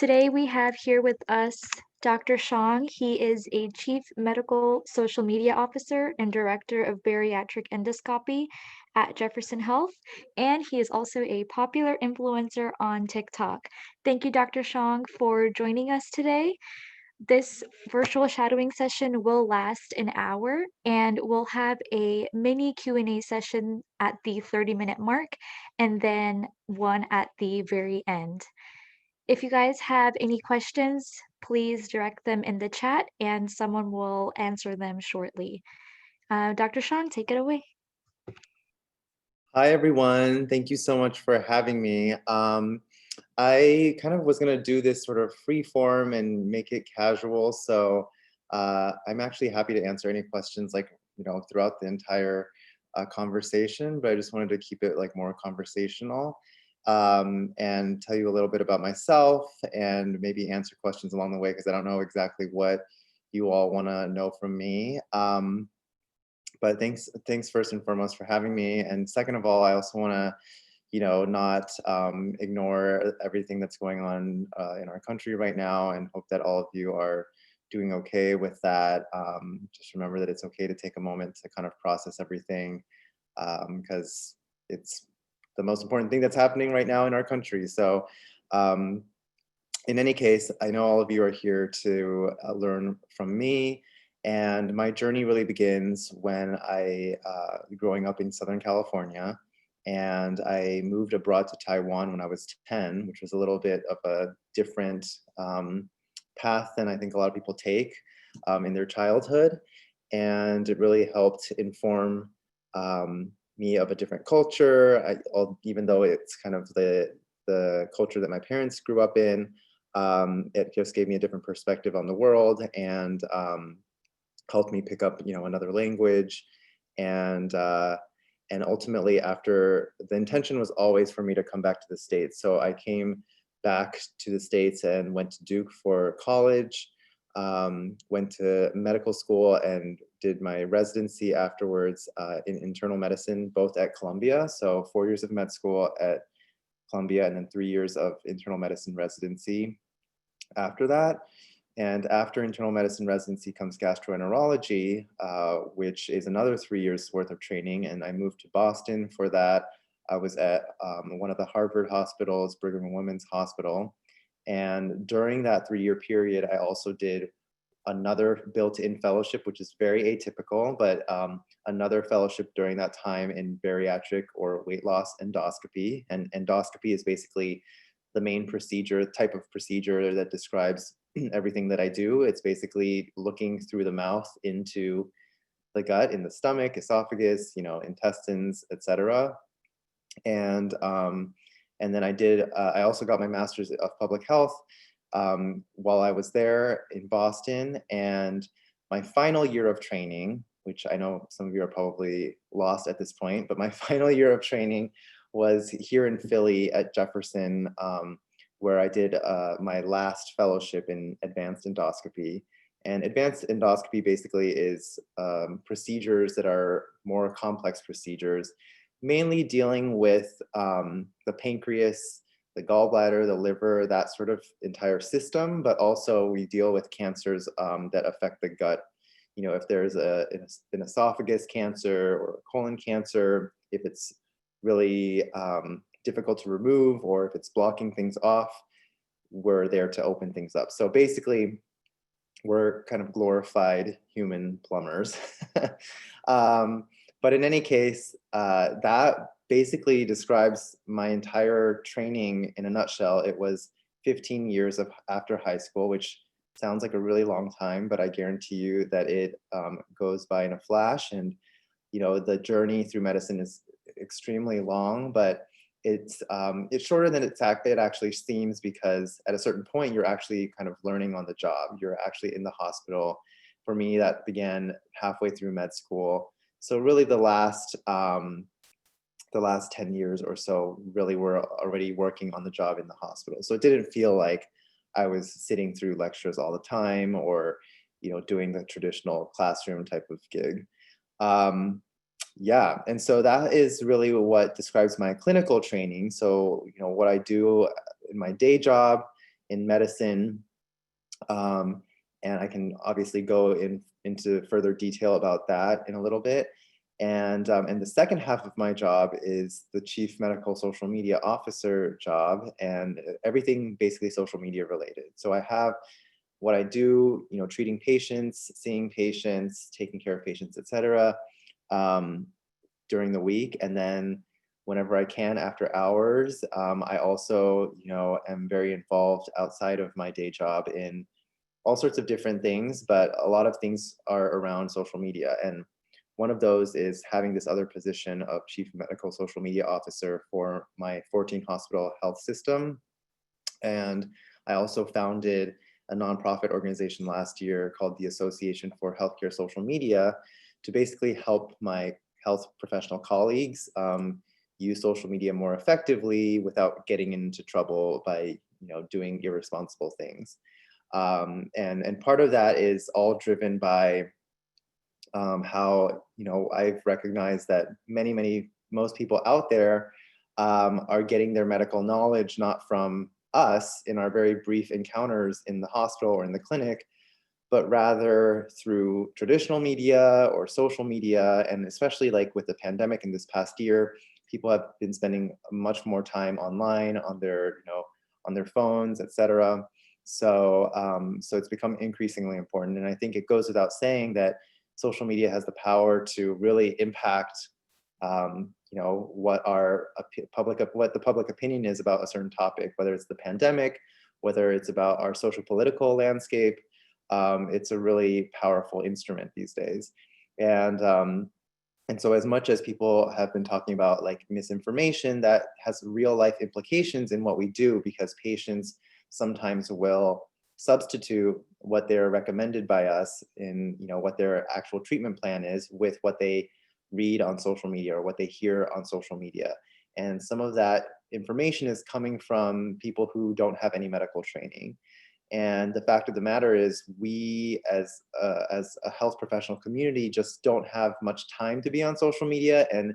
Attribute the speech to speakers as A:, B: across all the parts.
A: Today we have here with us Dr. Chiang. He is a Chief Medical Social Media Officer and Director of Bariatric Endoscopy at Jefferson Health, and he is also a popular influencer on TikTok. Thank you, Dr. Chiang, for joining us today. This virtual shadowing session will last an hour, and we'll have a mini Q&A session at the 30-minute mark, and then one at the very end. If you guys have any questions, please direct them in the chat and someone will answer them shortly. Dr. Sean, take it away.
B: Hi, everyone. Thank you so much for having me. I kind of was going to do this sort of free form and make it casual. So I'm actually happy to answer any questions throughout the entire conversation, but I just wanted to keep it like more conversational and tell you a little bit about myself and maybe answer questions along the way because I don't know exactly what you all want to know from me. But thanks first and foremost for having me. And second of all, I also want to, not ignore everything that's going on in our country right now, and hope that all of you are doing okay with that. Just remember that it's okay to take a moment to kind of process everything, because it's the most important thing that's happening right now in our country. So in any case, I know all of you are here to learn from me. And my journey really begins when growing up in Southern California, and I moved abroad to Taiwan when I was 10, which was a little bit of a different path than I think a lot of people take in their childhood. And it really helped inform me of a different culture, even though it's kind of the culture that my parents grew up in. It just gave me a different perspective on the world, and helped me pick up, another language. And ultimately, after, the intention was always for me to come back to the States. So I came back to the States and went to Duke for college, went to medical school and did my residency afterwards in internal medicine, both at Columbia. So 4 years of med school at Columbia, and then 3 years of internal medicine residency after that. And after internal medicine residency comes gastroenterology, which is another 3 years worth of training. And I moved to Boston for that. I was at one of the Harvard hospitals, Brigham and Women's Hospital. And during that 3-year period, I also did another built-in fellowship, which is very atypical, but another fellowship during that time in bariatric or weight loss endoscopy. And endoscopy is basically the main type of procedure that describes everything that I do. It's basically looking through the mouth into the gut, in the stomach, esophagus, intestines, etc. And then I also got my master's of public health while I was there in Boston. And my final year of training, which I know some of you are probably lost at this point, but my final year of training was here in Philly at Jefferson, where I did my last fellowship in advanced endoscopy. And advanced endoscopy basically is procedures that are more complex procedures, mainly dealing with the pancreas, the gallbladder, the liver, that sort of entire system, but also we deal with cancers that affect the gut. If there's an esophagus cancer or a colon cancer, if it's really difficult to remove, or if it's blocking things off, we're there to open things up. So basically, we're kind of glorified human plumbers. But in any case, that basically describes my entire training in a nutshell. It was 15 years after high school, which sounds like a really long time, but I guarantee you that it goes by in a flash. And the journey through medicine is extremely long, but it's shorter than it actually seems, because at a certain point you're actually kind of learning on the job. You're actually in the hospital. For me, that began halfway through med school. So really the last 10 years or so really were already working on the job in the hospital. So it didn't feel like I was sitting through lectures all the time, or doing the traditional classroom type of gig. Yeah, and so that is really what describes my clinical training. So, what I do in my day job in medicine. Um, and I can obviously go into further detail about that in a little bit. And the second half of my job is the chief medical social media officer job, and everything basically social media related. So I have what I do, treating patients, seeing patients, taking care of patients, etc., um, during the week, and then whenever I can after hours, I also, am very involved outside of my day job in all sorts of different things, but a lot of things are around social media. And one of those is having this other position of chief medical social media officer for my 14 hospital health system. And I also founded a nonprofit organization last year called the Association for Healthcare Social Media to basically help my health professional colleagues use social media more effectively without getting into trouble by doing irresponsible things. And part of that is all driven by how I've recognized that most people out there are getting their medical knowledge not from us in our very brief encounters in the hospital or in the clinic, but rather through traditional media or social media. And especially like with the pandemic in this past year, people have been spending much more time online on their on their phones, etc. So it's become increasingly important. And I think it goes without saying that social media has the power to really impact what what the public opinion is about a certain topic, whether it's the pandemic, whether it's about our social political landscape. It's a really powerful instrument these days. And so as much as people have been talking about like misinformation, that has real life implications in what we do, because patients sometimes will substitute what they're recommended by us in what their actual treatment plan is with what they read on social media or what they hear on social media. And some of that information is coming from people who don't have any medical training. And the fact of the matter is, we as a health professional community just don't have much time to be on social media, and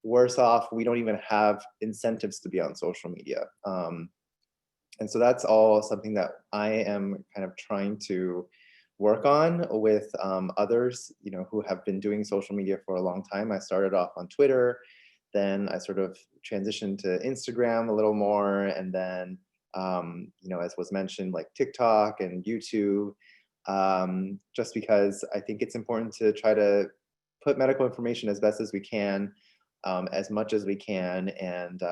B: worse off, we don't even have incentives to be on social media. And so that's all something that I am kind of trying to work on with others, who have been doing social media for a long time. I started off on Twitter, then I sort of transitioned to Instagram a little more, and then as was mentioned, like TikTok and YouTube, just because I think it's important to try to put medical information as best as we can, as much as we can, and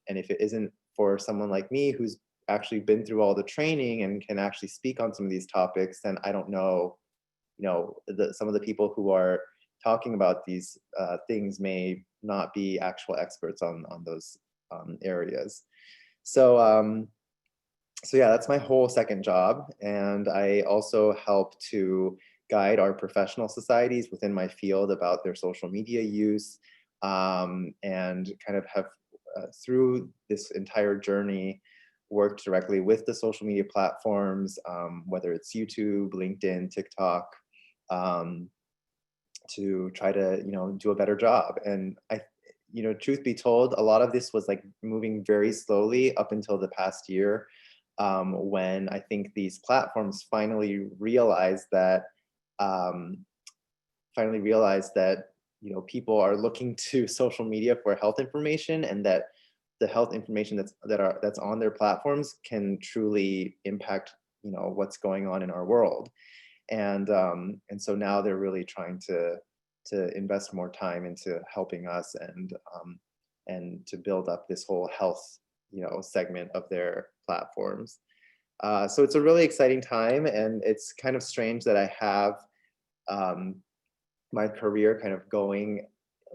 B: if it isn't for someone like me who's actually been through all the training and can actually speak on some of these topics, then I don't know, some of the people who are talking about these things may not be actual experts on those areas. So yeah, that's my whole second job. And I also help to guide our professional societies within my field about their social media use, and kind of have, through this entire journey, worked directly with the social media platforms, whether it's YouTube, LinkedIn, TikTok, to try to, do a better job. And truth be told, a lot of this was like moving very slowly up until the past year, when I think these platforms finally realized that um, people are looking to social media for health information, and that the health information that's on their platforms can truly impact what's going on in our world. And so now they're really trying to invest more time into helping us, and to build up this whole health segment of their platforms. So it's a really exciting time, and it's kind of strange that I have um, my career kind of going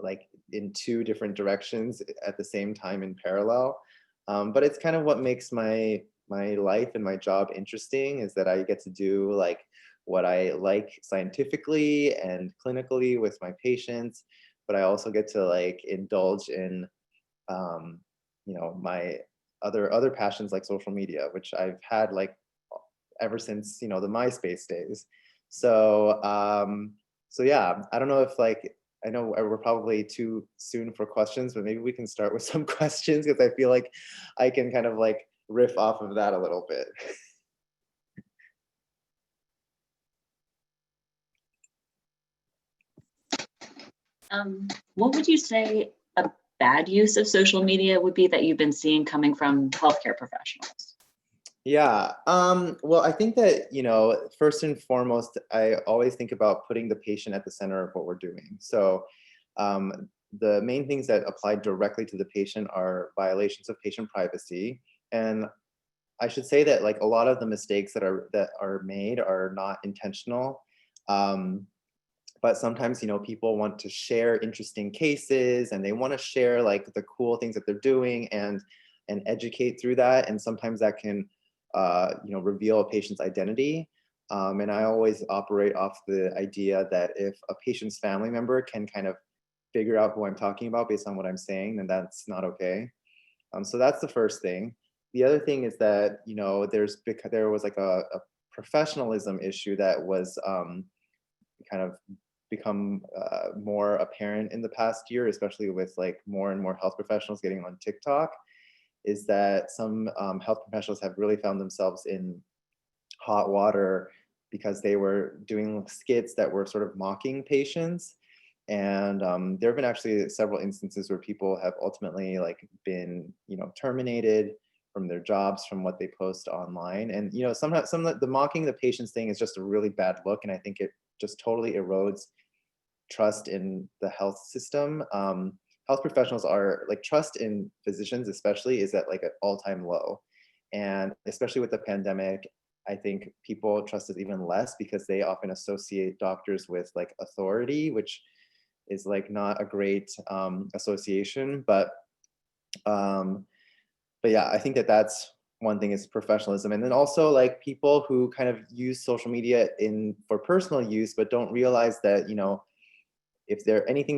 B: like in two different directions at the same time in parallel. But it's kind of what makes my life and my job interesting, is that I get to do like what I like scientifically and clinically with my patients, but I also get to like indulge in my other passions like social media, which I've had like ever since the MySpace days. So yeah, I don't know if like, I know we're probably too soon for questions, but maybe we can start with some questions, because I feel like I can kind of like riff off of that a little bit.
C: What would you say a bad use of social media would be that you've been seeing coming from healthcare professionals?
B: Yeah. Well, I think that, first and foremost, I always think about putting the patient at the center of what we're doing. So the main things that apply directly to the patient are violations of patient privacy. And I should say that like a lot of the mistakes that are made are not intentional. Um, but sometimes, people want to share interesting cases and they want to share like the cool things that they're doing and educate through that. And sometimes that can, reveal a patient's identity. And I always operate off the idea that if a patient's family member can kind of figure out who I'm talking about based on what I'm saying, then that's not okay. So that's the first thing. The other thing is that, there was like a professionalism issue that was kind of become more apparent in the past year, especially with like more and more health professionals getting on TikTok, is that some health professionals have really found themselves in hot water because they were doing skits that were sort of mocking patients. And there have been actually several instances where people have ultimately like been, terminated from their jobs from what they post online. And sometimes some of the mocking the patients thing is just a really bad look, and I think it just totally erodes trust in the health system. Health professionals are like trust in physicians, especially, is at like an all-time low. And especially with the pandemic, I think people trust it even less because they often associate doctors with like authority, which is like not a great association. Um, but yeah, I think that that's one thing is professionalism. And then also like people who kind of use social media for personal use, but don't realize that, if there anything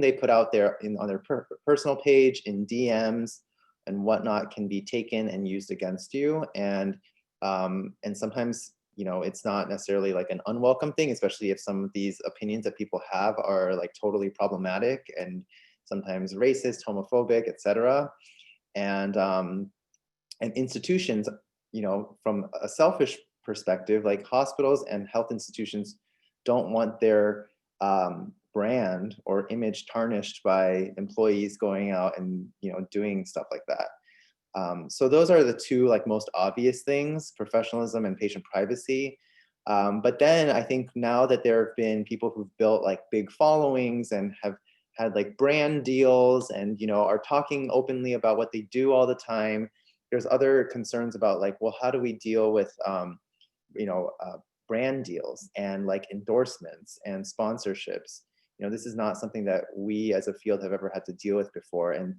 B: they put out there on their personal page in DMs and whatnot can be taken and used against you. And sometimes, it's not necessarily like an unwelcome thing, especially if some of these opinions that people have are like totally problematic and sometimes racist, homophobic, etc. And institutions, from a selfish perspective, like hospitals and health institutions don't want their brand or image tarnished by employees going out and doing stuff like that. So those are the two like most obvious things: professionalism and patient privacy. But then I think now that there have been people who've built like big followings and have had like brand deals and are talking openly about what they do all the time, there's other concerns about like, well, how do we deal with you know brand deals and like endorsements and sponsorships? This is not something that we as a field have ever had to deal with before, and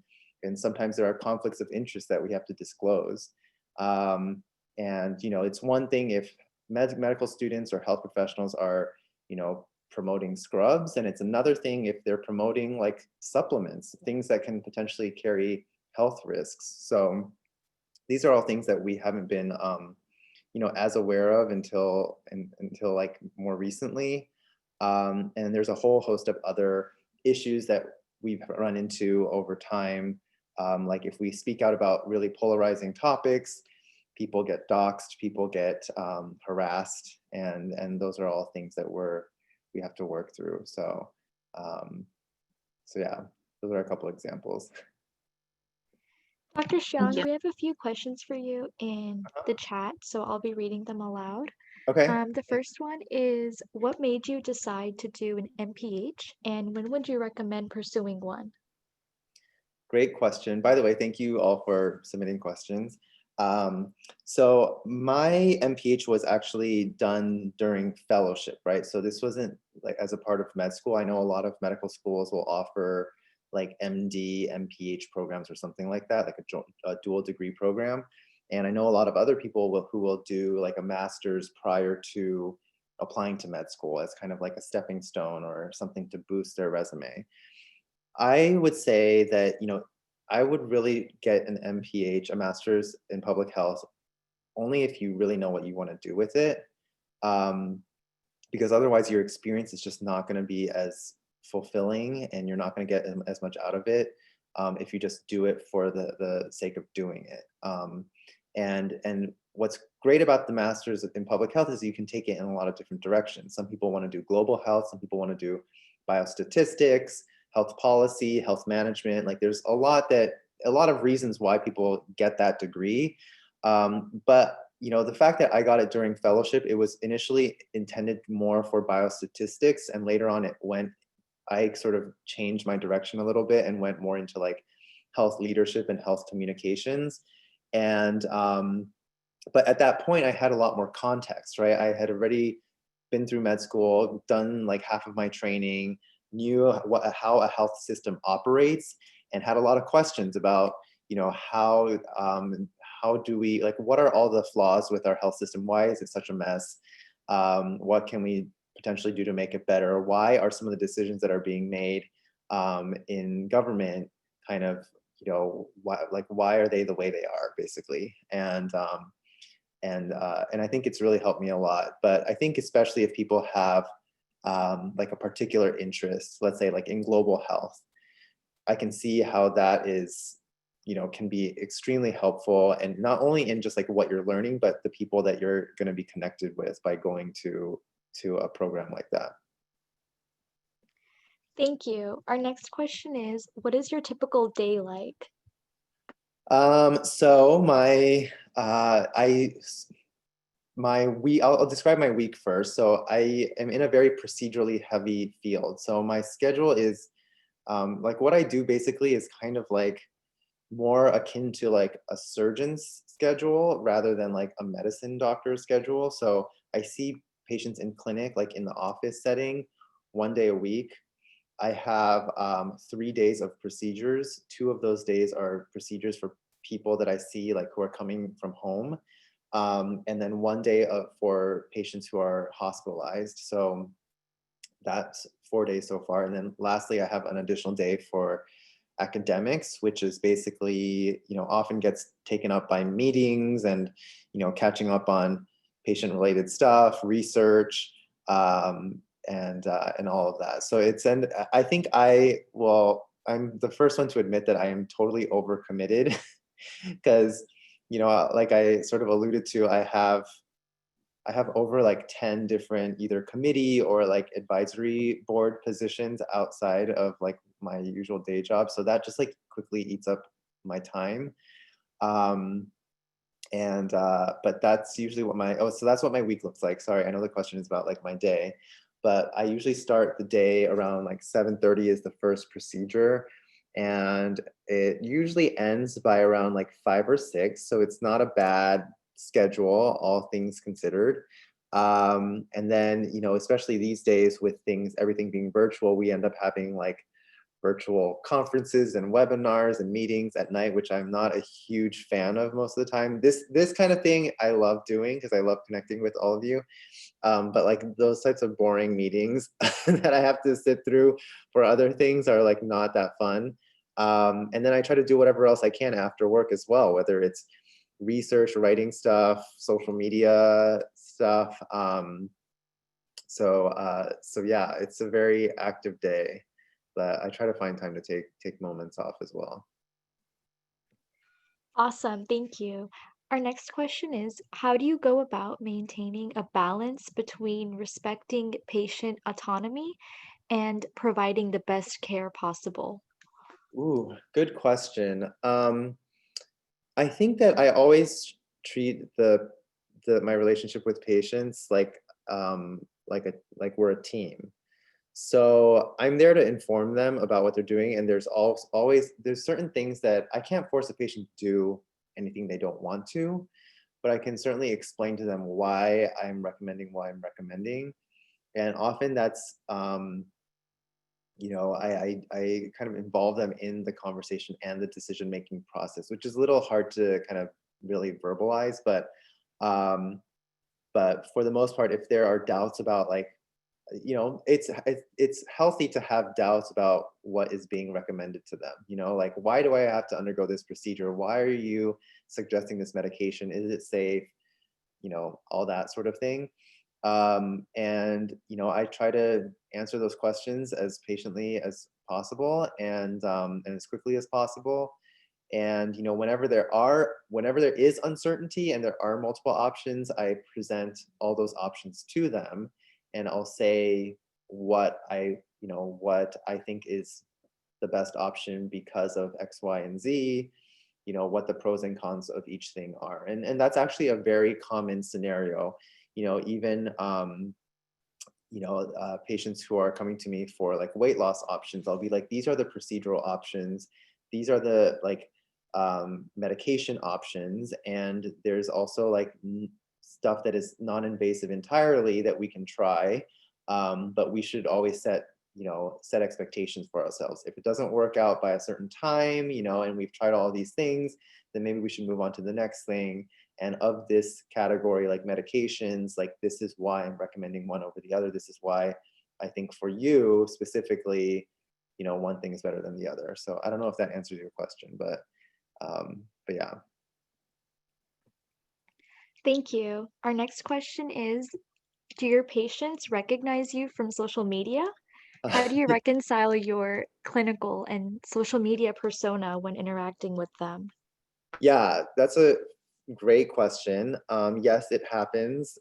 B: sometimes there are conflicts of interest that we have to disclose. And it's one thing if medical students or health professionals are promoting scrubs, and it's another thing if they're promoting like supplements, things that can potentially carry health risks. So these are all things that we haven't been as aware of until like more recently. And there's a whole host of other issues that we've run into over time. Like if we speak out about really polarizing topics, people get doxxed, people get harassed, and those are all things that we have to work through. So yeah, those are a couple examples.
A: Dr.
C: Thank
A: Xiang,
C: you.
A: we have a few questions for you in the chat, so I'll be reading them aloud.
B: Okay.
A: The first one is, what made you decide to do an MPH, and when would you recommend pursuing one?
B: Great question. By the way, thank you all for submitting questions. So my MPH was actually done during fellowship, right? So this wasn't like as a part of med school. I know a lot of medical schools will offer like MD, MPH programs or something like that, like a dual degree program. And I know a lot of other people who will do like a master's prior to applying to med school as kind of like a stepping stone or something to boost their resume. I would say that, I would really get an MPH, a master's in public health, only if you really know what you want to do with it. Because otherwise your experience is just not going to be as fulfilling and you're not going to get as much out of it if you just do it for the sake of doing it. And what's great about the master's in public health is you can take it in a lot of different directions. Some people want to do global health, some people want to do biostatistics, health policy, health management. Like there's a lot of reasons why people get that degree. But the fact that I got it during fellowship, it was initially intended more for biostatistics, and later on I sort of changed my direction a little bit and went more into like health leadership and health communications. And but at that point, I had a lot more context, right? I had already been through med school, done like half of my training, knew how a health system operates, and had a lot of questions about, how do we, like, what are all the flaws with our health system? Why is it such a mess? What can we potentially do to make it better? Why are some of the decisions that are being made in government kind of, why are they the way they are, basically? And I think it's really helped me a lot. But I think especially if people have like a particular interest, let's say like in global health, I can see how that is, can be extremely helpful, and not only in just like what you're learning, but the people that you're going to be connected with by going to a program like that.
A: Thank you. Our next question is, what is your typical day like?
B: So my week, I'll describe my week first. So I am in a very procedurally heavy field. So my schedule is like what I do basically is kind of like more akin to like a surgeon's schedule rather than like a medicine doctor's schedule. So I see patients in clinic, like in the office setting, 1 day a week. I have 3 days of procedures. 2 of those days are procedures for people that I see like who are coming from home. And then 1 day for patients who are hospitalized. So that's 4 days so far. And then lastly, I have an additional day for academics, which is basically, often gets taken up by meetings and, catching up on patient-related stuff, research, and all of that. So and I think I'm the first one to admit that I am totally overcommitted because, like I sort of alluded to, I have over like 10 different either committee or like advisory board positions outside of like my usual day job. So that just like quickly eats up my time. But that's usually what so that's what my week looks like. Sorry, I know the question is about like my day, but I usually start the day around like 7:30 is the first procedure. And it usually ends by around like 5 or 6. So it's not a bad schedule, all things considered. And then, especially these days with everything being virtual, we end up having like virtual conferences and webinars and meetings at night, which I'm not a huge fan of most of the time. This kind of thing I love doing because I love connecting with all of you. But like those types of boring meetings that I have to sit through for other things are like not that fun. And then I try to do whatever else I can after work as well, whether it's research, writing stuff, social media stuff. So yeah, it's a very active day, but I try to find time to take moments off as well.
A: Awesome, thank you. Our next question is, how do you go about maintaining a balance between respecting patient autonomy and providing the best care possible?
B: Ooh, good question. I think that I always treat my relationship with patients like like we're a team. So I'm there to inform them about what they're doing, and there's certain things that I can't force a patient to do anything they don't want to, but I can certainly explain to them why I'm recommending. And often that's I kind of involve them in the conversation and the decision making process, which is a little hard to kind of really verbalize, um, but for the most part, if there are doubts about like, it's healthy to have doubts about what is being recommended to them. Like, why do I have to undergo this procedure? Why are you suggesting this medication? Is it safe? All that sort of thing. And I try to answer those questions as patiently as possible and as quickly as possible. And whenever there is uncertainty and there are multiple options, I present all those options to them, and I'll say, what what I think is the best option because of X, Y, and Z, what the pros and cons of each thing are. And that's actually a very common scenario, even patients who are coming to me for like weight loss options, I'll be like, these are the procedural options, these are the like medication options, and there's also like stuff that is non-invasive entirely that we can try, but we should always set expectations for ourselves. If it doesn't work out by a certain time, and we've tried all these things, then maybe we should move on to the next thing. And of this category, like medications, like this is why I'm recommending one over the other. This is why I think for you specifically, one thing is better than the other. So I don't know if that answers your question, but yeah.
A: Thank you. Our next question is, do your patients recognize you from social media? How do you reconcile your clinical and social media persona when interacting with them?
B: Yeah, that's a great question. Yes, it happens.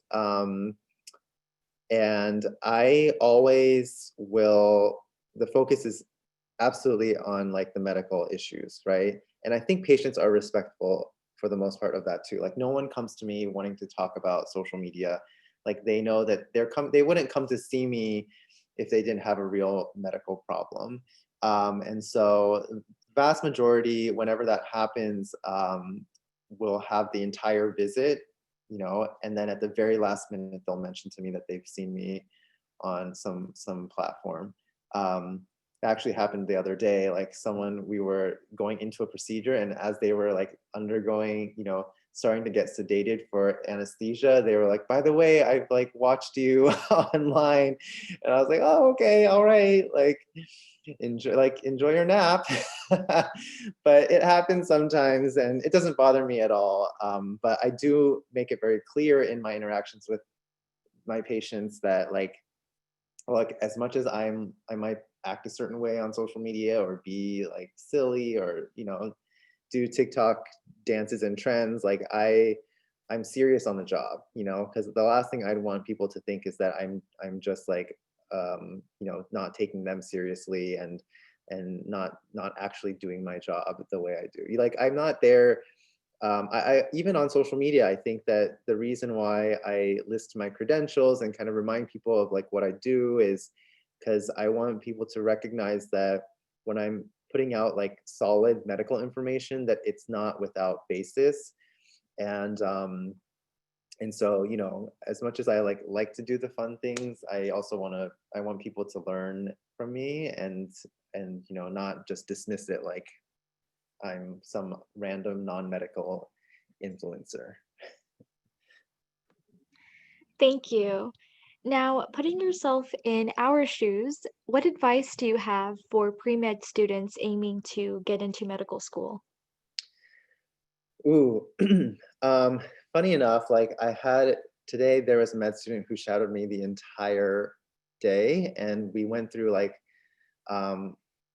B: And I always will, the focus is absolutely on like the medical issues, right? And I think patients are respectful for the most part of that too. Like no one comes to me wanting to talk about social media. Like they know that they wouldn't come to see me if they didn't have a real medical problem. And so vast majority, whenever that happens, will have the entire visit, and then at the very last minute, they'll mention to me that they've seen me on some platform. It actually happened the other day, like we were going into a procedure, and as they were like undergoing, starting to get sedated for anesthesia, they were like, by the way, I've like watched you online. And I was like, oh, okay, all right. Like enjoy your nap. But it happens sometimes and it doesn't bother me at all. But I do make it very clear in my interactions with my patients that like as much as I might act a certain way on social media or be like silly or do TikTok dances and trends, like I'm serious on the job, because the last thing I'd want people to think is that I'm just like not taking them seriously and not actually doing my job the way I do. Like I'm not there. I even on social media, I think that the reason why I list my credentials and kind of remind people of like what I do is because I want people to recognize that when I'm putting out like solid medical information, that it's not without basis. And so, as much as I like to do the fun things, I also I want people to learn from me and not just dismiss it like I'm some random non-medical influencer.
A: Thank you. Now, putting yourself in our shoes, what advice do you have for pre-med students aiming to get into medical school?
B: Ooh, funny enough, like today there was a med student who shadowed me the entire day, and we went through like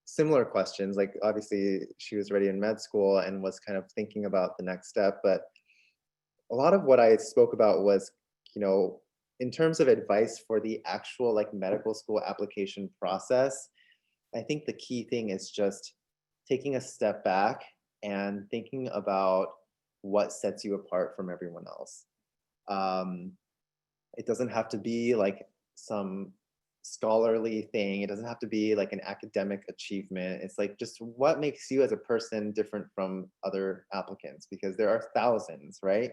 B: similar questions. Like obviously she was already in med school and was kind of thinking about the next step, but a lot of what I spoke about was, in terms of advice for the actual like medical school application process, I think the key thing is just taking a step back and thinking about what sets you apart from everyone else. Um, it doesn't have to be like some scholarly thing. It doesn't have to be like an academic achievement. It's like just what makes you as a person different from other applicants, because there are thousands, right?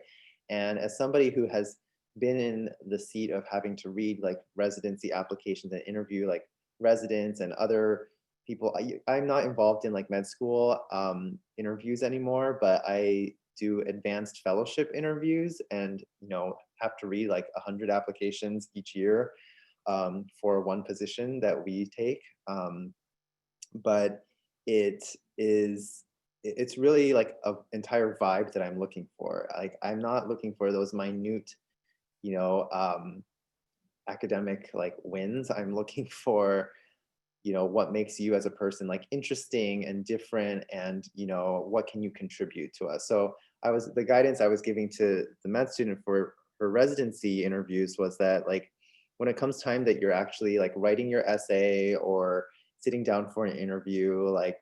B: And as somebody who has been in the seat of having to read like residency applications and interview like residents and other people, I'm not involved in like med school interviews anymore, but I do advanced fellowship interviews and have to read like 100 applications each year for one position that we take. But it's really like an entire vibe that I'm looking for. Like I'm not looking for those minute, academic like wins. I'm looking for, what makes you as a person like interesting and different, and what can you contribute to us. So the guidance I was giving to the med student for residency interviews was that like when it comes time that you're actually like writing your essay or sitting down for an interview, like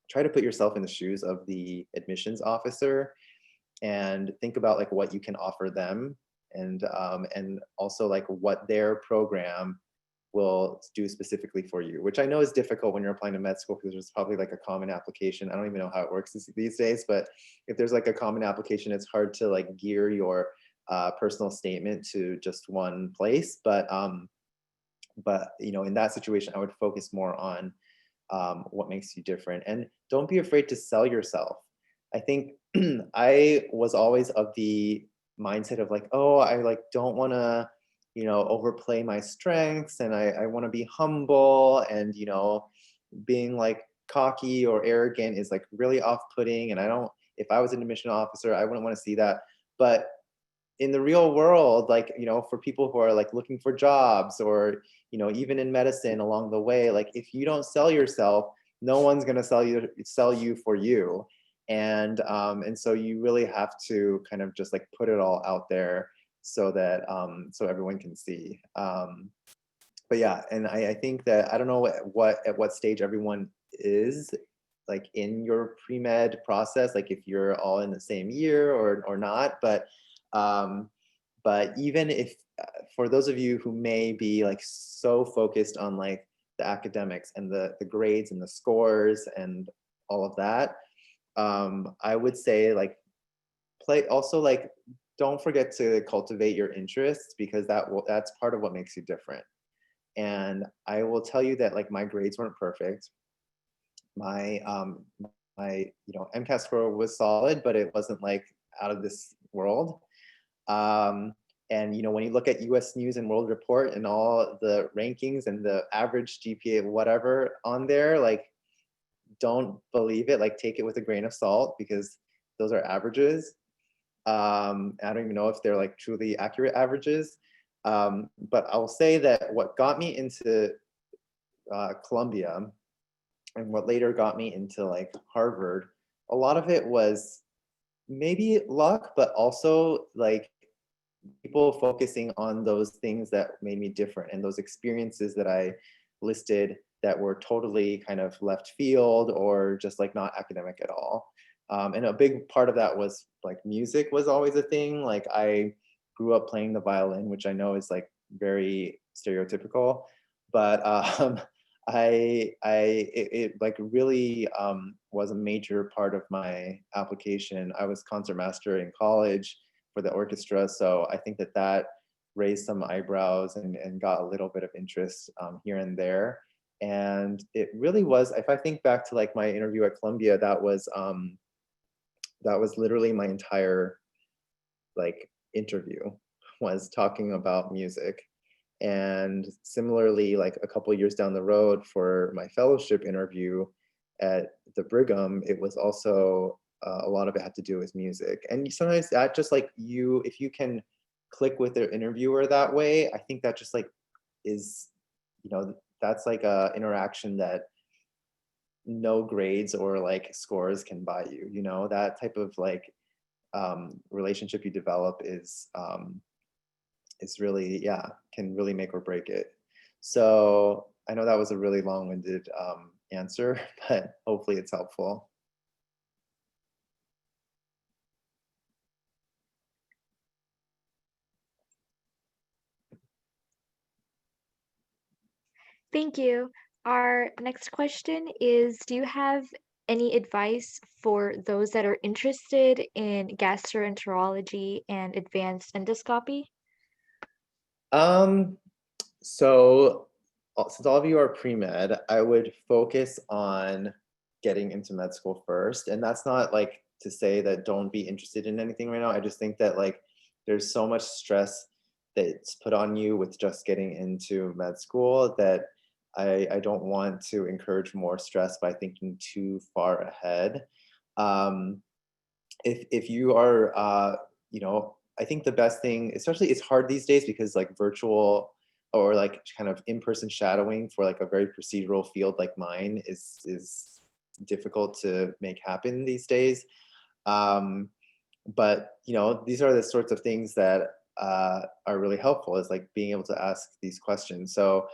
B: try to put yourself in the shoes of the admissions officer and think about like what you can offer them, and also like what their program will do specifically for you, which I know is difficult when you're applying to med school because there's probably like a common application. I don't even know how it works these days, but if there's like a common application, it's hard to like gear your personal statement to just one place. But you know, in that situation, I would focus more on what makes you different, and don't be afraid to sell yourself. I think I was always of the mindset of like, oh, I like don't want to, you know, overplay my strengths, and I want to be humble, and you know, being like cocky or arrogant is like really off-putting, and I don't, if I was an admission officer, I wouldn't want to see that. But in the real world, like, you know, for people who are like looking for jobs, or you know, even in medicine along the way, like if you don't sell yourself, no one's going to sell you for you. And so you really have to kind of just like put it all out there so that so everyone can see. But yeah, and I think that I don't know at what stage everyone is like in your pre-med process, like if you're all in the same year or not, um, but even if for those of you who may be like so focused on like the academics and the grades and the scores and all of that, I would say like also like don't forget to cultivate your interests, because that's part of what makes you different. And I will tell you that like my grades weren't perfect. My you know, MCAT score was solid, but it wasn't like out of this world. And you know, when you look at US News and World Report and all the rankings and the average GPA, whatever on there, like don't believe it, like take it with a grain of salt, because those are averages. I don't even know if they're like truly accurate averages. But I'll say that what got me into Columbia and what later got me into like Harvard, a lot of it was maybe luck, but also like people focusing on those things that made me different, and those experiences that I listed that were totally kind of left field or just like not academic at all. And a big part of that was like music was always a thing. Like I grew up playing the violin, which I know is like very stereotypical, but it like really was a major part of my application. I was concertmaster in college for the orchestra, so I think that raised some eyebrows and got a little bit of interest here and there. And it really was, if I think back to like my interview at Columbia, that was literally my entire like interview was talking about music. And similarly, like a couple years down the road for my fellowship interview at the Brigham, it was also a lot of it had to do with music. And sometimes that just like if you can click with the interviewer that way, I think that just like is, you know, that's like a interaction that no grades or like scores can buy you. You know, that type of like relationship you develop is really, yeah, can really make or break it. So I know that was a really long-winded answer, but hopefully it's helpful.
A: Thank you. Our next question is, do you have any advice for those that are interested in gastroenterology and advanced endoscopy?
B: Um, so since all of you are pre-med, I would focus on getting into med school first. And that's not like to say that don't be interested in anything right now. I just think that like there's so much stress that's put on you with just getting into med school that I don't want to encourage more stress by thinking too far ahead. Um, if you are, you know, I think the best thing, especially it's hard these days because like virtual or like kind of in-person shadowing for like a very procedural field like mine is difficult to make happen these days. But you know, these are the sorts of things that are really helpful, is like being able to ask these questions. So,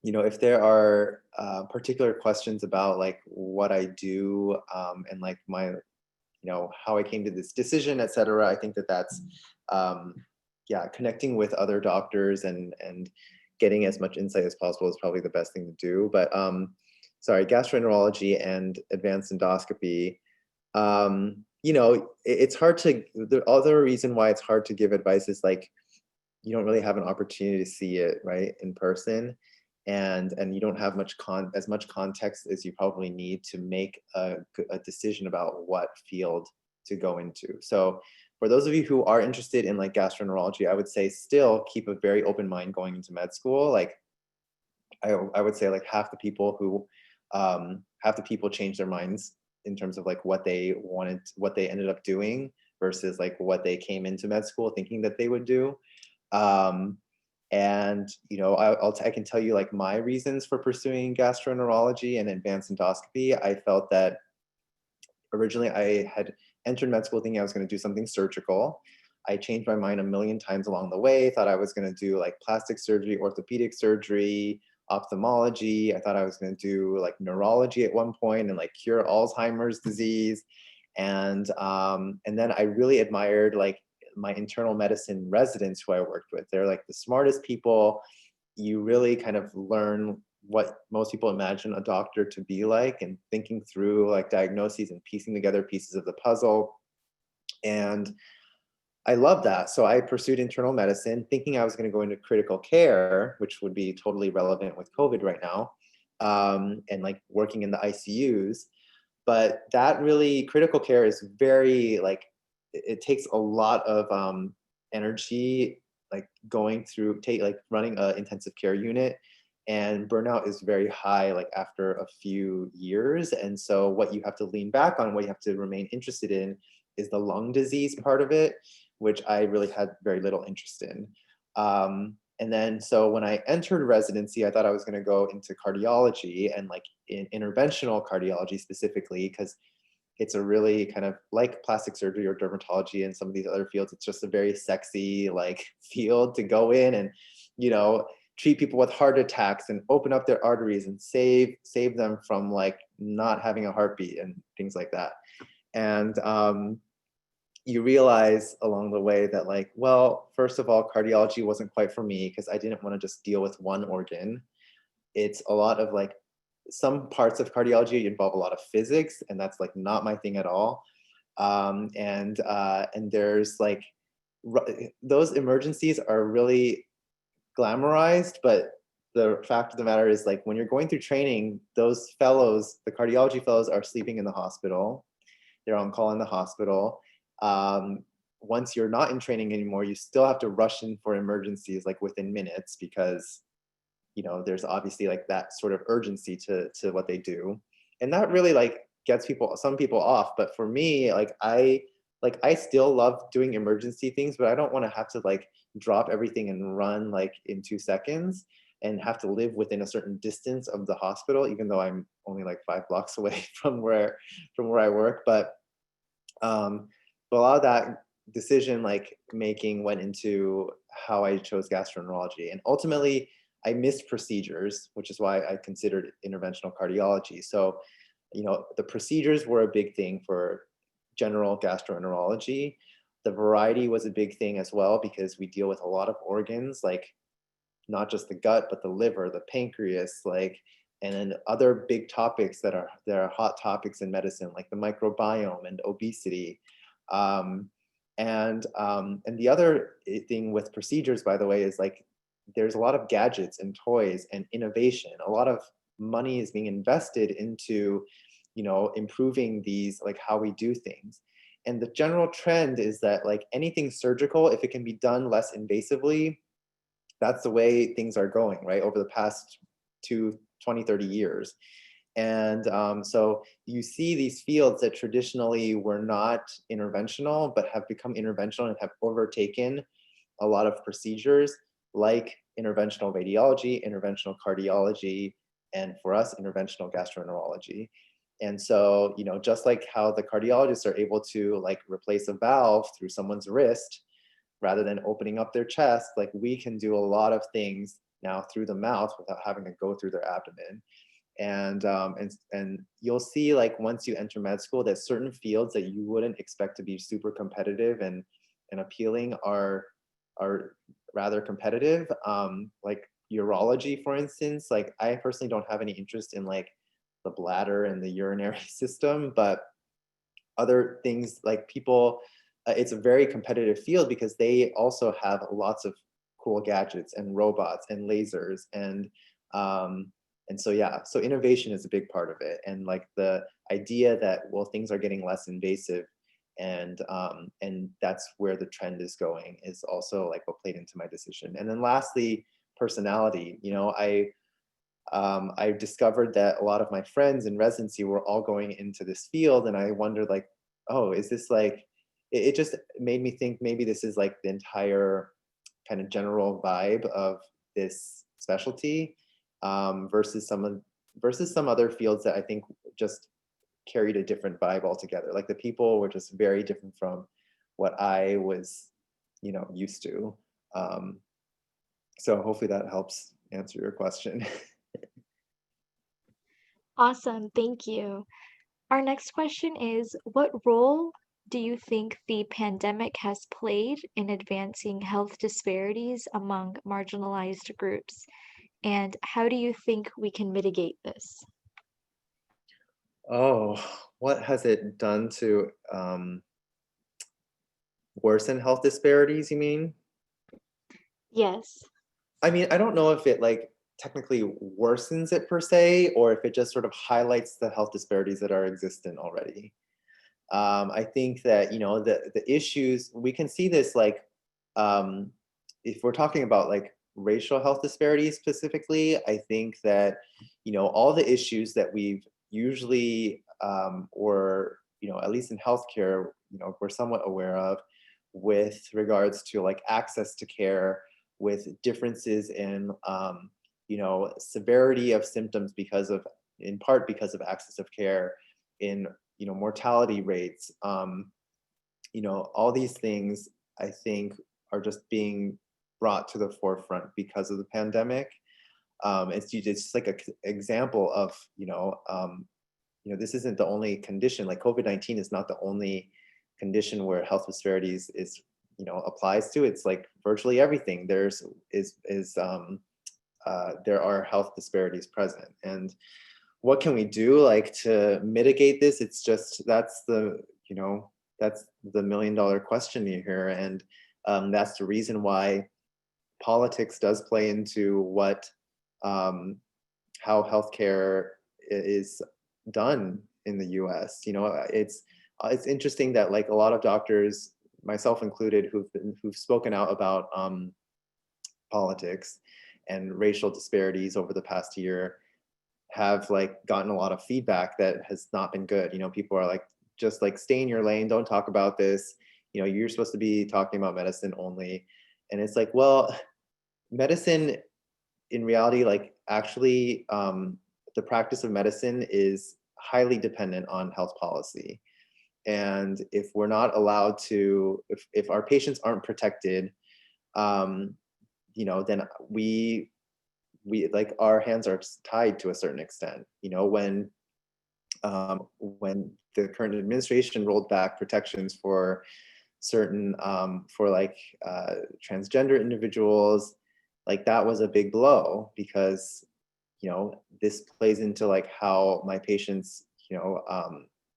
B: if there are particular questions about like what I do, and like my, how I came to this decision, et cetera, I think that that's, yeah, connecting with other doctors and getting as much insight as possible is probably the best thing to do. But sorry, gastroenterology and advanced endoscopy, it's hard to, the other reason why it's hard to give advice is like, you don't really have an opportunity to see it right in person, and you don't have as much context as you probably need to make a decision about what field to go into. So for those of you who are interested in like gastroenterology, I would say still keep a very open mind going into med school. Like I would say like half the people change their minds in terms of like what they wanted, what they ended up doing versus like what they came into med school thinking that they would do. And I can tell you like my reasons for pursuing gastroenterology and advanced endoscopy. I felt that originally I had entered med school thinking I was going to do something surgical. I changed my mind a million times along the way, thought I was going to do like plastic surgery, orthopedic surgery, ophthalmology. I thought I was going to do like neurology at one point and like cure Alzheimer's disease. And then I really admired like my internal medicine residents who I worked with. They're like the smartest people. You really kind of learn what most people imagine a doctor to be like, and thinking through like diagnoses and piecing together pieces of the puzzle. And I love that. So I pursued internal medicine thinking I was going to go into critical care, which would be totally relevant with COVID right now, and like working in the ICUs. But that really, critical care is very like, it takes a lot of energy, like going through, like running an intensive care unit, and burnout is very high like after a few years. And so what you have to lean back on, what you have to remain interested in, is the lung disease part of it, which I really had very little interest in. And then so when I entered residency, I thought I was going to go into cardiology, and like in interventional cardiology specifically, because it's a really kind of like plastic surgery or dermatology and some of these other fields. It's just a very sexy like field to go in and, treat people with heart attacks and open up their arteries and save them from like not having a heartbeat and things like that. And you realize along the way that like, well, first of all, cardiology wasn't quite for me because I didn't want to just deal with one organ. It's a lot of like, some parts of cardiology involve a lot of physics, and that's like not my thing at all. And there's like, those emergencies are really glamorized, but the fact of the matter is like when you're going through training, those fellows, the cardiology fellows, are sleeping in the hospital. They're on call in the hospital. Once you're not in training anymore, you still have to rush in for emergencies like within minutes, because there's obviously like that sort of urgency to what they do. And that really like gets some people off. But for me, like I still love doing emergency things, but I don't want to have to like drop everything and run like in 2 seconds and have to live within a certain distance of the hospital, even though I'm only like 5 blocks away from where I work. But a lot of that decision like making went into how I chose gastroenterology. And ultimately I missed procedures, which is why I considered interventional cardiology. So, the procedures were a big thing for general gastroenterology. The variety was a big thing as well, because we deal with a lot of organs, like not just the gut, but the liver, the pancreas, like, and then other big topics that are hot topics in medicine, like the microbiome and obesity. And the other thing with procedures, by the way, is like there's a lot of gadgets and toys and innovation. A lot of money is being invested into, improving these, like how we do things. And the general trend is that like anything surgical, if it can be done less invasively, that's the way things are going, right? Over the past 20, 30 years. And so you see these fields that traditionally were not interventional, but have become interventional and have overtaken a lot of procedures, like interventional radiology, interventional cardiology, and for us, interventional gastroenterology. And so, just like how the cardiologists are able to like replace a valve through someone's wrist, rather than opening up their chest, like we can do a lot of things now through the mouth without having to go through their abdomen. And you'll see, like, once you enter med school, that certain fields that you wouldn't expect to be super competitive and appealing are rather competitive. Like urology, for instance. Like, I personally don't have any interest in like the bladder and the urinary system, but other things like people, it's a very competitive field because they also have lots of cool gadgets and robots and lasers and so yeah, so innovation is a big part of it, and like the idea that, well, things are getting less invasive, and that's where the trend is going, is also like what played into my decision. And then lastly, personality. You know, I discovered that a lot of my friends in residency were all going into this field, and I wondered, like, oh, is this like, it just made me think maybe this is like the entire kind of general vibe of this specialty, versus some other fields that I think just carried a different vibe altogether. Like the people were just very different from what I was, used to. Um, so hopefully that helps answer your question.
A: Awesome, thank you. Our next question is, what role do you think the pandemic has played in advancing health disparities among marginalized groups? And how do you think we can mitigate this?
B: Oh, what has it done to worsen health disparities, you mean?
A: Yes.
B: I mean, I don't know if it like technically worsens it per se, or if it just sort of highlights the health disparities that are existent already. I think that, the issues, we can see this like, um, if we're talking about like racial health disparities specifically, I think that, all the issues that we've usually, or, at least in healthcare, we're somewhat aware of, with regards to like access to care, with differences in, severity of symptoms in part because of access of care, in, mortality rates, all these things I think are just being brought to the forefront because of the pandemic. It's just like an example of, this isn't the only condition. Like COVID-19 is not the only condition where health disparities is, applies to. It's like virtually everything. There are health disparities present, and what can we do like to mitigate this? It's just, that's the $1 million question here, and that's the reason why politics does play into how healthcare is done in the U.S. It's interesting that like a lot of doctors, myself included, who've spoken out about politics and racial disparities over the past year, have like gotten a lot of feedback that has not been good. People are like, just like, stay in your lane, don't talk about this. You're supposed to be talking about medicine only. And it's like, well, medicine in reality, like actually, the practice of medicine is highly dependent on health policy. And if we're not allowed to, if our patients aren't protected, then we like, our hands are tied to a certain extent. When the current administration rolled back protections for certain, for like transgender individuals, like that was a big blow, because this plays into like how my patients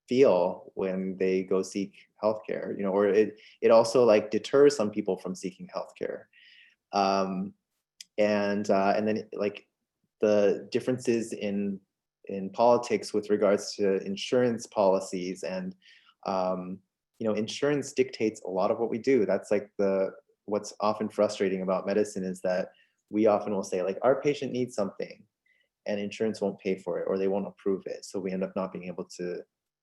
B: feel when they go seek healthcare, or it also like deters some people from seeking healthcare. And then like the differences in politics with regards to insurance policies, and insurance dictates a lot of what we do. That's like what's often frustrating about medicine, is that we often will say like, our patient needs something, and insurance won't pay for it, or they won't approve it, so we end up not being able to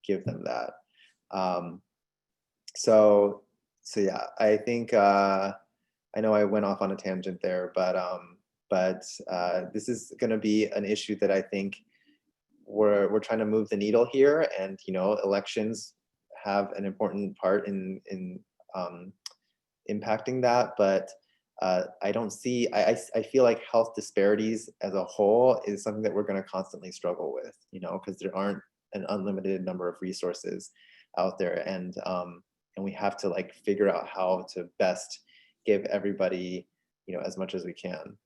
B: give them that. So yeah, I think I know I went off on a tangent there, but this is going to be an issue that I think we're trying to move the needle here, and elections have an important part impacting that, but I don't see, I feel like health disparities as a whole is something that we're going to constantly struggle with, you know, because there aren't an unlimited number of resources out there. And we have to like figure out how to best give everybody, you know, as much as we can.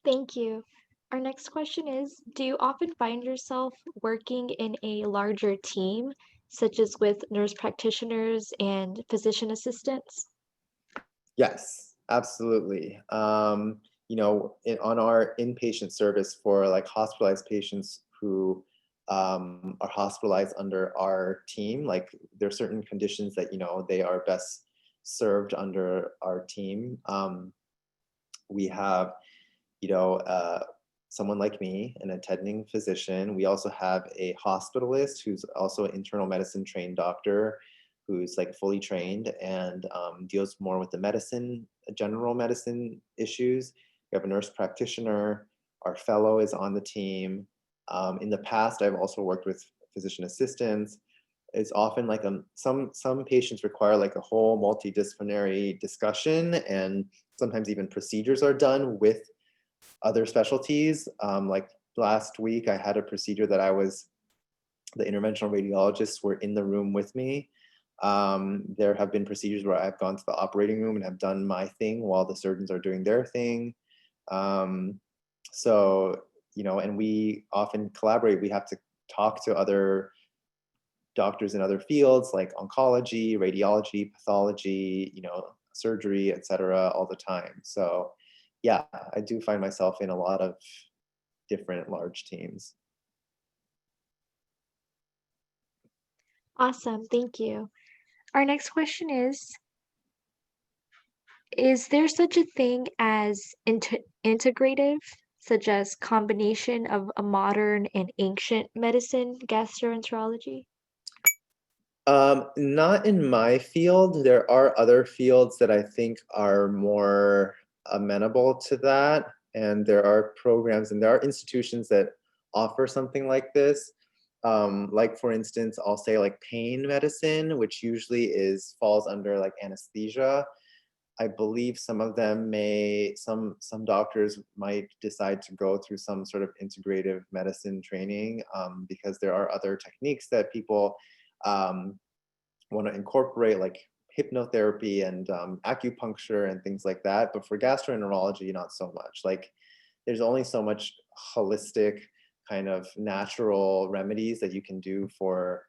A: Thank you. Our next question is, do you often find yourself working in a larger team, such as with nurse practitioners and physician assistants?
B: Yes, absolutely. You know, on our inpatient service for like hospitalized patients who are hospitalized under our team, like there are certain conditions that, you know, they are best served under our team. We have, you know, someone like me, an attending physician. We also have a hospitalist who's also an internal medicine trained doctor who's like fully trained and deals more with the medicine, general medicine issues. We have a nurse practitioner. Our fellow is on the team. In the past, I've also worked with physician assistants. It's often like some patients require like a whole multidisciplinary discussion, and sometimes even procedures are done with other specialties. Like last week, I had a procedure that the interventional radiologists were in the room with me. There have been procedures where I've gone to the operating room and have done my thing while the surgeons are doing their thing. So, you know, and we often collaborate. We have to talk to other doctors in other fields like oncology, radiology, pathology, you know, surgery, et cetera, all the time. So yeah, I do find myself in a lot of different large teams.
A: Awesome, thank you. Our next question is there such a thing as integrative, such as combination of a modern and ancient medicine, gastroenterology?
B: Not in my field. There are other fields that I think are more amenable to that. And there are programs and there are institutions that offer something like this. Like for instance, I'll say like pain medicine, which usually falls under like anesthesia. I believe some of them some doctors might decide to go through some sort of integrative medicine training because there are other techniques that people want to incorporate, like hypnotherapy and acupuncture and things like that. But for gastroenterology, not so much. Like there's only so much holistic kind of natural remedies that you can do for,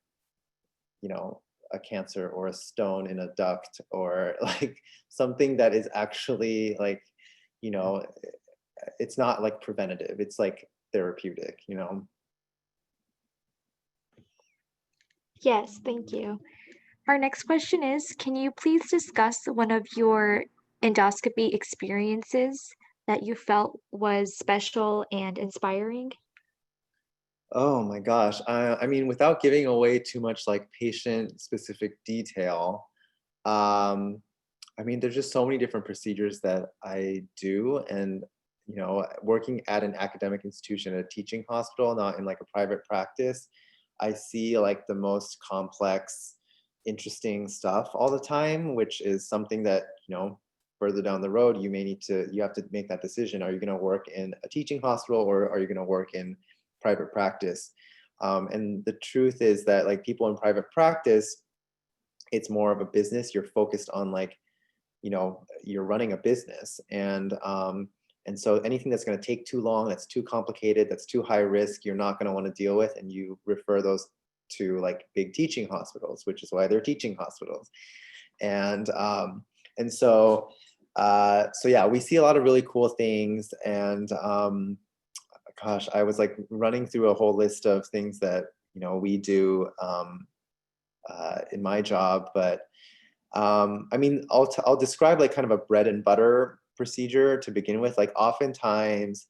B: you know, a cancer or a stone in a duct or like something that is actually like, you know, it's not like preventative, it's like therapeutic, you know.
A: Yes, thank you. Our next question is, can you please discuss one of your endoscopy experiences that you felt was special and inspiring?
B: Oh my gosh. I mean, without giving away too much like patient specific detail, um, I mean, there's just so many different procedures that I do. And, you know, working at an academic institution, at a teaching hospital, not in like a private practice, I see like the most complex, interesting stuff all the time, which is something that, you know, further down the road, you have to make that decision. Are you going to work in a teaching hospital or are you going to work in private practice? And the truth is that like people in private practice, it's more of a business. You're focused on like, you know, you're running a business, and so anything that's going to take too long, that's too complicated, that's too high risk, you're not going to want to deal with, and you refer those to like big teaching hospitals, which is why they're teaching hospitals. And so yeah, we see a lot of really cool things. And gosh, I was like running through a whole list of things that, you know, we do in my job. But I mean, I'll describe like kind of a bread and butter procedure to begin with. Like oftentimes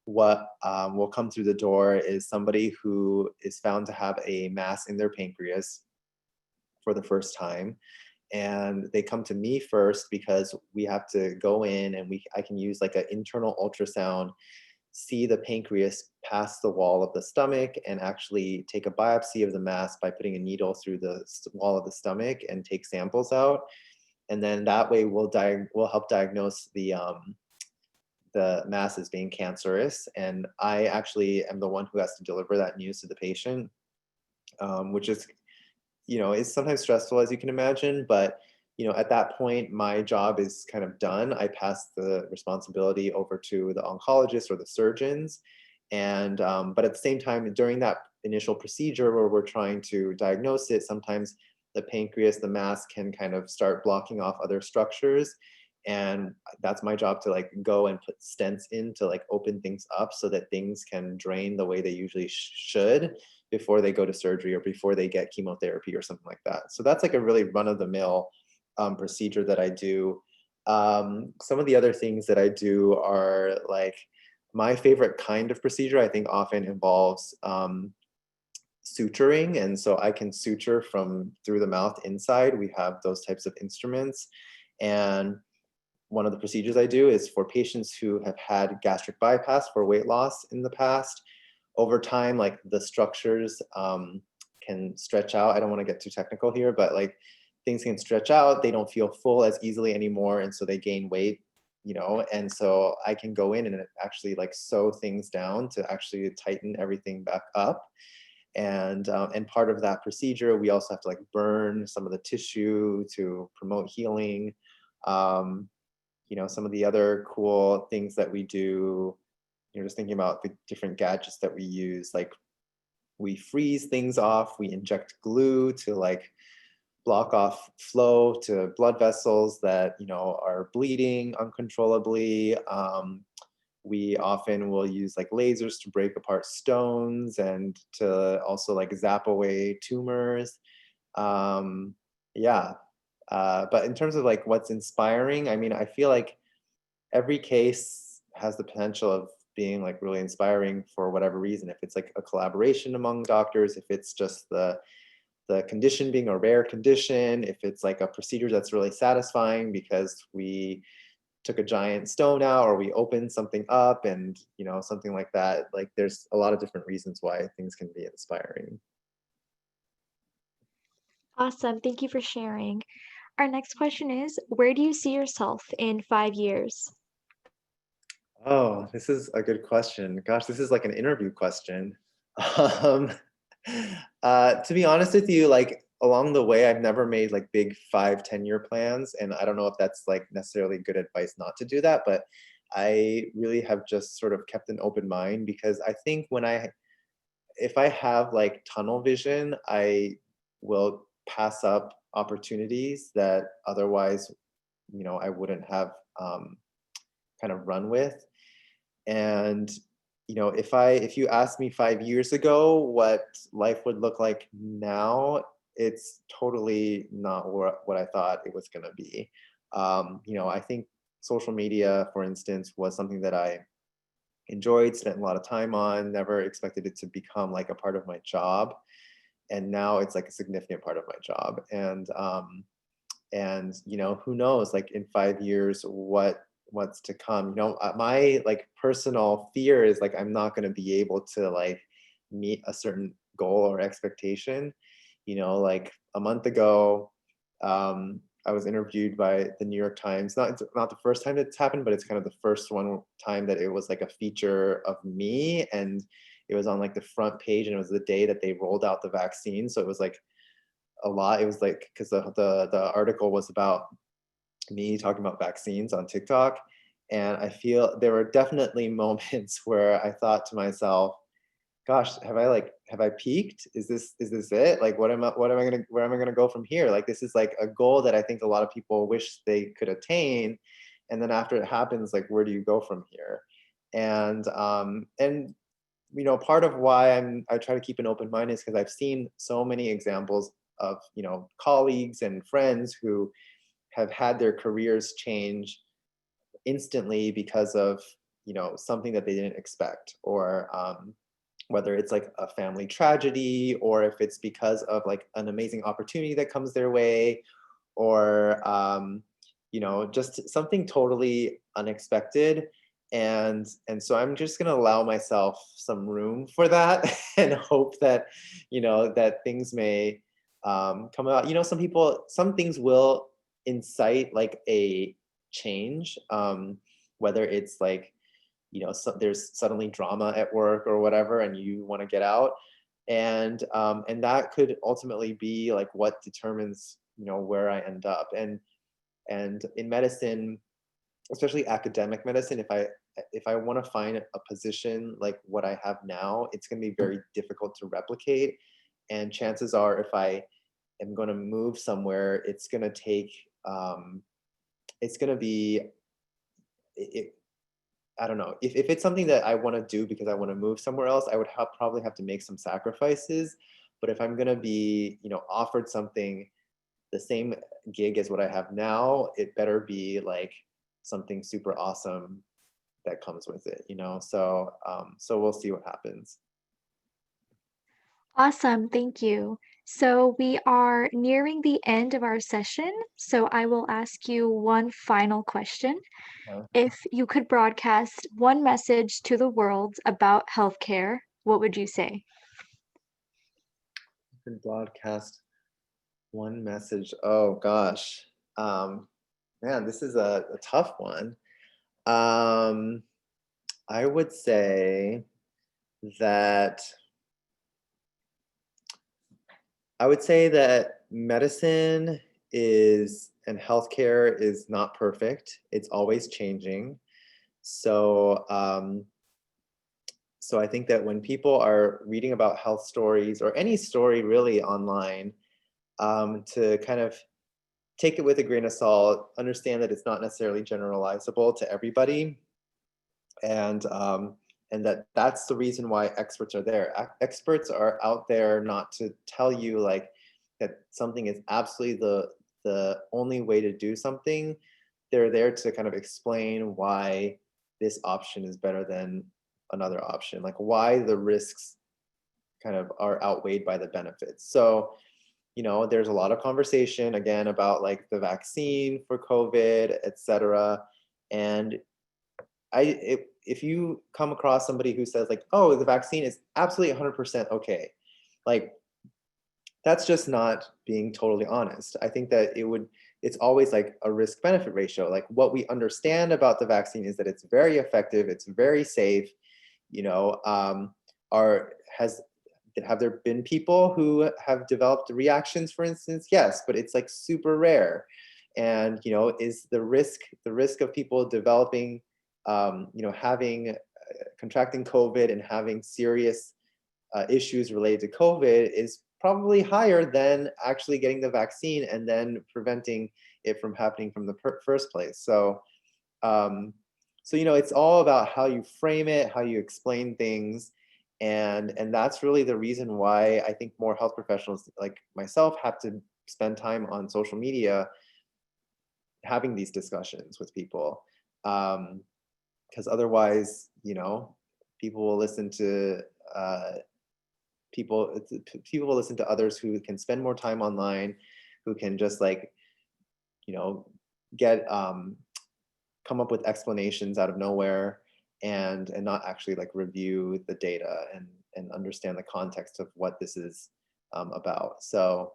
B: what will come through the door is somebody who is found to have a mass in their pancreas for the first time. And they come to me first because we have to go in and I can use like an internal ultrasound see the pancreas pass the wall of the stomach and actually take a biopsy of the mass by putting a needle through the wall of the stomach and take samples out. And then that way we'll help diagnose the mass as being cancerous. And I actually am the one who has to deliver that news to the patient, which is, is sometimes stressful, as you can imagine. But, at that point, my job is kind of done. I pass the responsibility over to the oncologist or the surgeons. And, but at the same time, during that initial procedure where we're trying to diagnose it, sometimes the pancreas, the mass can kind of start blocking off other structures. And that's my job to like go and put stents in to like open things up so that things can drain the way they usually should before they go to surgery or before they get chemotherapy or something like that. So that's like a really run-of-the-mill procedure that I do. Some of the other things that I do are like, my favorite kind of procedure I think often involves suturing. And so I can suture from through the mouth inside. We have those types of instruments. And one of the procedures I do is for patients who have had gastric bypass for weight loss in the past. Over time, like the structures can stretch out. I don't want to get too technical here, but like things can stretch out. They don't feel full as easily anymore. And so they gain weight, and so I can go in and actually like sew things down to actually tighten everything back up. And part of that procedure, we also have to like burn some of the tissue to promote healing. Some of the other cool things that we do, just thinking about the different gadgets that we use, like we freeze things off, we inject glue to like block off flow to blood vessels that, are bleeding uncontrollably. We often will use like lasers to break apart stones and to also like zap away tumors. Yeah. But in terms of like what's inspiring, I mean, I feel like every case has the potential of being like really inspiring for whatever reason. If it's like a collaboration among doctors, if it's just the condition being a rare condition, if it's like a procedure that's really satisfying because we took a giant stone out or we opened something up and, something like that. Like there's a lot of different reasons why things can be inspiring.
A: Awesome. Thank you for sharing. Our next question is, where do you see yourself in 5 years?
B: Oh, this is a good question. Gosh, this is like an interview question. Um, to be honest with you, like along the way, I've never made like big 5-10 year plans. And I don't know if that's like necessarily good advice not to do that, but I really have just sort of kept an open mind because I think if I have like tunnel vision, I will pass up opportunities that otherwise, I wouldn't have kind of run with. And if you asked me 5 years ago what life would look like now, it's totally not what I thought it was going to be. I think social media, for instance, was something that I enjoyed, spent a lot of time on, never expected it to become like a part of my job. And now it's like a significant part of my job. And who knows, like in 5 years, what's to come. My like personal fear is like I'm not going to be able to like meet a certain goal or expectation. Like a month ago, I was interviewed by the New York Times. Not the first time it's happened, but it's kind of the first time that it was like a feature of me, and it was on like the front page, and it was the day that they rolled out the vaccine. So it was like a lot. It was like because the article was about me talking about vaccines on TikTok. And I feel there were definitely moments where I thought to myself, gosh, have I peaked? Is this it? Like, where am I gonna go from here? Like, this is like a goal that I think a lot of people wish they could attain. And then after it happens, like, where do you go from here? And part of why I try to keep an open mind is because I've seen so many examples of, colleagues and friends who have had their careers change instantly because of something that they didn't expect, or whether it's like a family tragedy, or if it's because of like an amazing opportunity that comes their way, or just something totally unexpected. And so I'm just going to allow myself some room for that and hope that, that things may come out. Some things will incite like a change, whether it's like, there's suddenly drama at work or whatever, and you want to get out. And that could ultimately be like what determines, where I end up. And in medicine, especially academic medicine, if I want to find a position like what I have now, it's going to be very difficult to replicate. And chances are, if I am going to move somewhere, it's going to take, it's going to be, I don't know, if it's something that I want to do because I want to move somewhere else, I would probably have to make some sacrifices. But if I'm going to be, offered something, the same gig as what I have now, it better be like something super awesome that comes with it, so we'll see what happens.
A: Awesome, thank you. So we are nearing the end of our session, so I will ask you one final question. If you could broadcast one message to the world about healthcare, what would you say?
B: You can broadcast one message. Oh gosh, man, this is a tough one. I would say that medicine and healthcare is not perfect. It's always changing. So, so I think that when people are reading about health stories or any story really online, to kind of take it with a grain of salt, understand that it's not necessarily generalizable to everybody, and that's the reason why experts are there. Experts are out there not to tell you like that something is absolutely the only way to do something. They're there to kind of explain why this option is better than another option, like why the risks kind of are outweighed by the benefits. So, there's a lot of conversation again about like the vaccine for COVID, etc. And if you come across somebody who says like, oh, the vaccine is absolutely 100% okay, like that's just not being totally honest. I think that it's always like a risk benefit ratio. Like what we understand about the vaccine is that it's very effective, it's very safe, have there been people who have developed reactions, for instance? Yes, but it's like super rare. And is the risk of people developing, having contracting COVID and having serious issues related to COVID is probably higher than actually getting the vaccine and then preventing it from happening from the first place. So, it's all about how you frame it, how you explain things. And that's really the reason why I think more health professionals like myself have to spend time on social media having these discussions with people. Because otherwise, people will listen to people will listen to others who can spend more time online, who can just like, get come up with explanations out of nowhere and not actually like review the data and understand the context of what this is about. So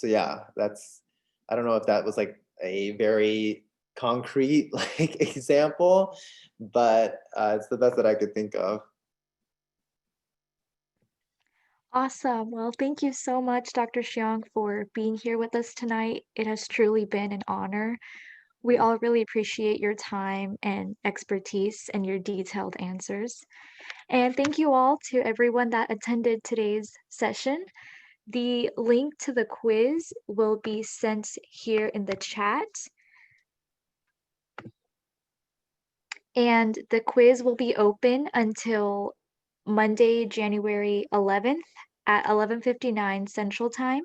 B: yeah, I don't know if that was like a very concrete like example, but it's the best that I could think of.
A: Awesome. Well, thank you so much, Dr. Xiang, for being here with us tonight. It has truly been an honor. We all really appreciate your time and expertise and your detailed answers. And thank you all to everyone that attended today's session. The link to the quiz will be sent here in the chat. And the quiz will be open until Monday, January 11th at 11:59 Central Time.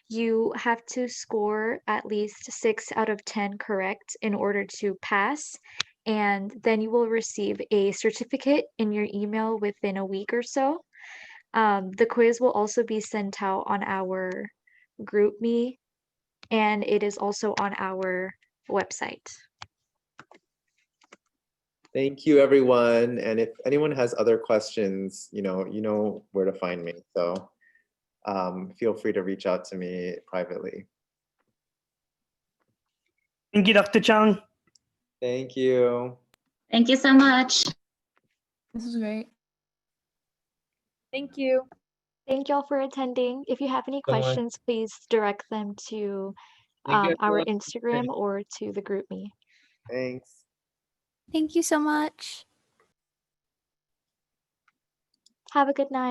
A: You have to score at least 6 out of 10 correct in order to pass, and then you will receive a certificate in your email within a week or so. The quiz will also be sent out on our GroupMe, and it is also on our website.
B: Thank you, everyone. And if anyone has other questions, you know where to find me. So feel free to reach out to me privately.
D: Thank you, Dr. Chiang.
B: Thank you.
C: Thank you so much.
E: This is great.
A: Thank you. Thank y'all for attending. If you have any
B: So much.
A: questions, please direct them to
B: Thank you,
A: our
B: everyone.
A: Instagram or to the group me.
B: Thanks.
E: Thank you so much.
A: Have a good night.